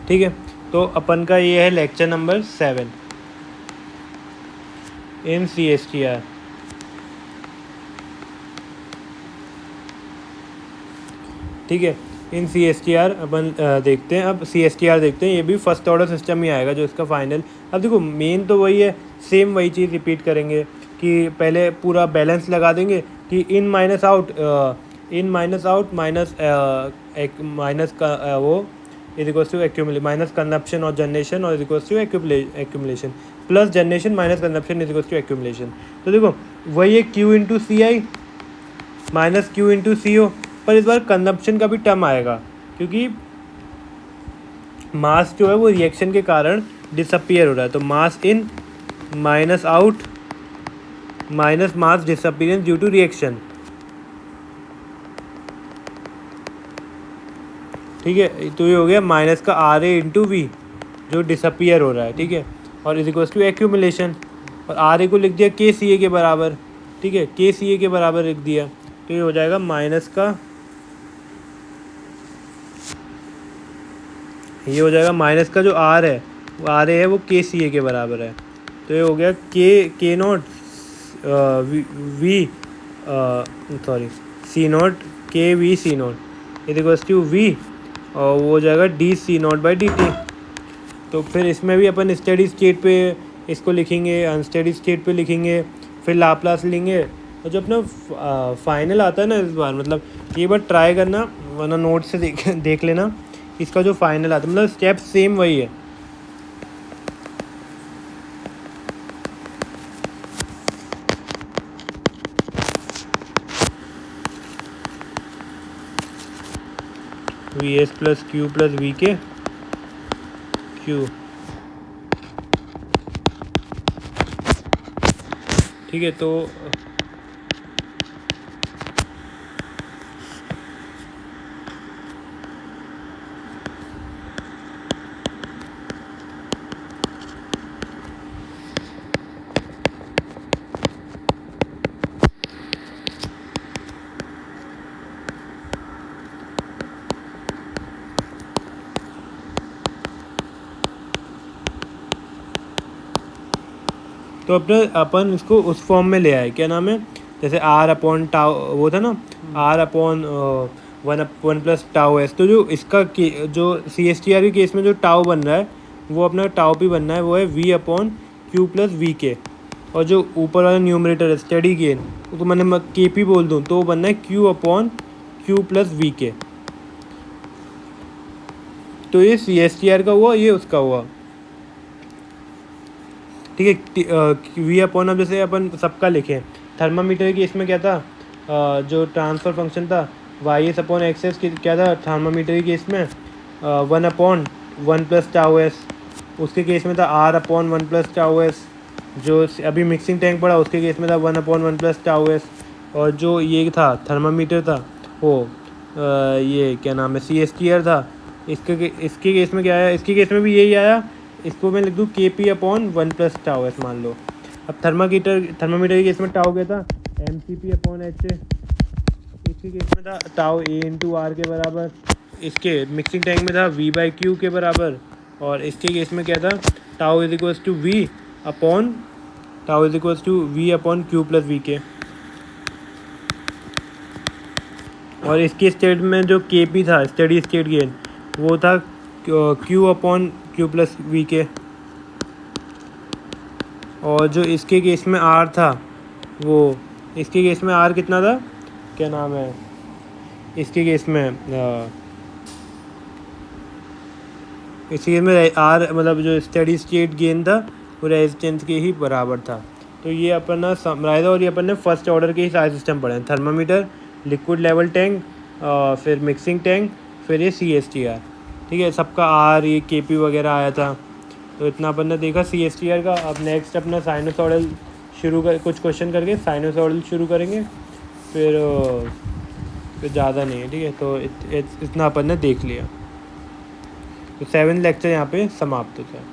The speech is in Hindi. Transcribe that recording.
ठीक है, तो अपन का ये है लेक्चर नंबर 7 इन CSTR। ठीक है, इन CSTR अपन देखते हैं। अब CSTR देखते हैं, ये भी फर्स्ट ऑर्डर सिस्टम ही आएगा जो इसका फाइनल। अब देखो मेन तो वही है, सेम वही चीज़ रिपीट करेंगे कि पहले पूरा बैलेंस लगा देंगे कि इन माइनस आउट माइनस का वो is equals to accumulation minus consumption और जनरेशन और is equals to accumulation plus generation minus consumption is equals to accumulation. तो देखो वही है Q into CI minus Q into CO, पर इस बार कंजप्शन का भी टर्म आएगा क्योंकि मास जो है वो रिएक्शन के कारण डिसअपियर हो रहा है। तो mass in minus out minus mass disappearance due to reaction. ठीक है, तो ये हो गया माइनस का RA इंटू वी जो डिसअपियर हो रहा है। ठीक है, और इज इक्वल्स टू एक्यूमुलेशन, और RA को लिख दिया KCA के बराबर। ठीक है, KCA के बराबर लिख दिया, तो ये हो जाएगा माइनस का, ये हो जाएगा माइनस का जो R है वो RA है वो KCA के बराबर है। तो ये हो गया K naught C naught KV C naught is equals to V, और वो हो जाएगा dC0/dt। तो फिर इसमें भी अपन स्टेडी स्टेट पे इसको लिखेंगे, अनस्टेडी स्टेट पे लिखेंगे, फिर लाप्लास लेंगे। और जो अपना फाइनल आता है ना इस बार, मतलब ये बार ट्राई करना वरना नोट से देख लेना, इसका जो फाइनल आता है मतलब स्टेप सेम वही है। VS plus Q plus VK Q। ठीक है, तो अपन इसको उस फॉर्म में ले आए, क्या नाम है, जैसे R अपॉन टाउ वो था ना, R upon 1 plus tau S। तो जो इसका जो CSTR के केस में जो टाउ बन रहा है वो अपना टाउ भी बनना है, वो है V upon Q plus VK। और जो ऊपर वाला न्यूमरेटर है स्टेडी गेन, तो मैंने KP बोल दूँ तो वो बनना है Q upon Q plus VK। तो ये CSTR का हुआ, ये उसका हुआ। ठीक है, V अपॉन, अब जैसे अपन सबका लिखें, थर्मामीटर की इसमें क्या था, जो ट्रांसफ़र फंक्शन था YS अपॉन XS क्या था थर्मामीटर की इसमें 1 अपॉन 1 प्लस टाउ S। उसके केस में था R upon 1 plus tau S। जो अभी मिक्सिंग टैंक पड़ा उसके केस में था 1 अपॉन 1 प्लस टाउ S। और जो ये था थर्मामीटर था वो ये क्या नाम है CSTR था। इसके केस में क्या आया, इसके केस में भी यही आया। इसको मैं लिख दूँ KP upon 1 plus tau S मान लो। अब थर्मामीटर के केस में टाउ क्या था MCP अपॉन HA। इसके केस में था टाउ A इंटू R के बराबर। इसके मिक्सिंग टैंक में था V/Q के बराबर। और इसके केस में क्या था tau is equals to V upon Q plus VK। और इसके स्टेट में जो KP था स्टेडी स्टेट गेन, वो था Q upon Q plus VK। और जो इसके केस में R था वो, इसके केस में R कितना था, क्या नाम है, इसके केस में R मतलब जो स्टेडी स्टेट गेन था वो रेजिस्टेंस के ही बराबर था। तो ये अपन ना समराइज, और ये अपन ने फर्स्ट ऑर्डर के ही सारे सिस्टम पढ़े हैं, थर्मामीटर, लिक्विड लेवल टैंक, फिर मिक्सिंग टैंक, फिर ये CSTR। ठीक है, सबका R ये KP वगैरह आया था। तो इतना अपन ने देखा CSTR का। अब नेक्स्ट अपना साइनोसॉइडल कुछ क्वेश्चन करके साइनोसॉइडल शुरू करेंगे, फिर ज़्यादा नहीं है। ठीक है, तो इतना अपन ने देख लिया। तो 7 लेक्चर यहाँ पे समाप्त होता है।